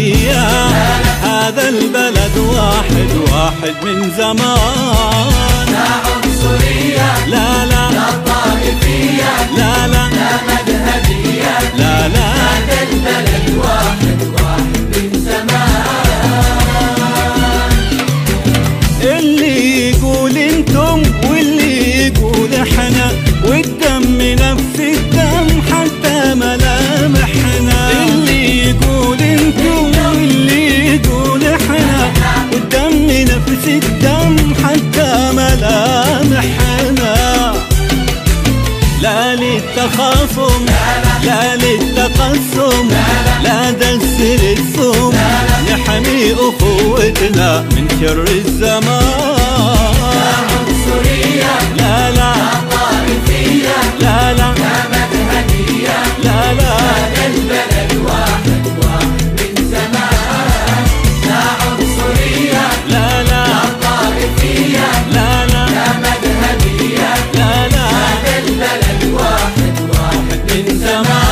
هدية. هذا البلد واحد من زمان. لا عنصرية، لا لا لا طائفية، لا لا لا مذهبية، لا لا هذا البلد واحد من زمان. اللي يقول انتم واللي يقول احنا، والدم نفس الدم حتى ملامحنا. اللي يقول انتم واللي يقول احنا، والدم نفس الدم حتى ملامحنا. لا للتخاصم، لا للتقسم، لا دسر السم، نحمي أخوتنا من شر الزمان. لا عنصرية، لا لا لا طائفية، لا لا لا مذهبية، لا لا هذا البلد واحد من زمان. لا عنصرية، لا لا لا طائفية، لا لا لا مذهبية، لا لا هذا البلد واحد من زمان.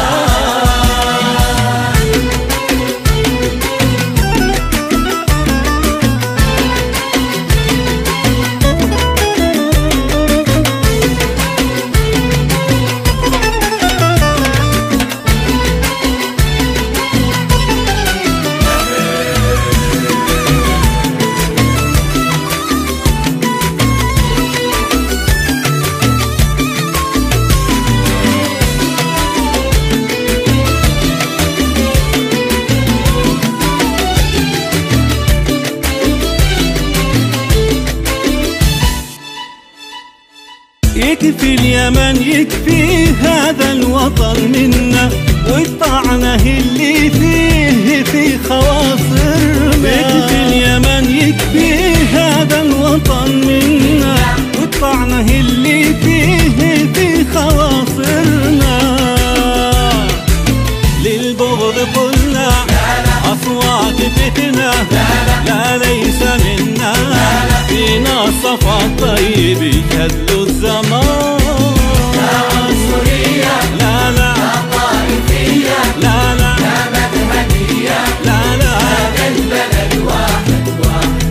يكفي اليمن، يكفي هذا الوطن منا، والطعنة اللي فيه في خواصرنا. يكفي اليمن، يكفي هذا الوطن منا، والطعنة اللي فيه في خواصرنا. للبغض قلنا أصوات فتنة، لا ليس منا، فينا صفا طيب يشهد له الزمان. لا عنصرية، لا لا لا طائفية، لا لا لا مذهبية، لا لا هذا البلد واحد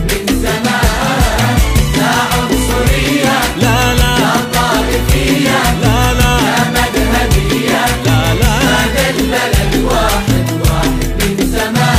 من زمان. لا عنصرية، لا لا لا طائفية، لا لا لا مذهبية، لا لا هذا البلد واحد من زمان.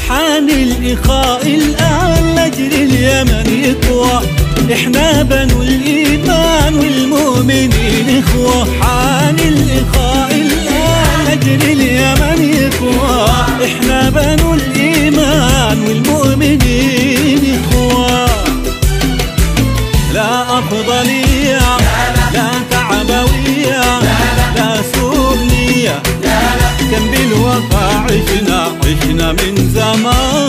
حان الإخاء الآن لأجل اليمن يقوى، إحنا بنو الإيمان والمؤمنين إخوة. حان الإخاء الآن لأجل اليمن يقوى، إحنا بنو الإيمان والمؤمنين إخوة. لا أفضلية، لا تعبوية، لا سوء نية، كم بالوفا عشنا من زمان.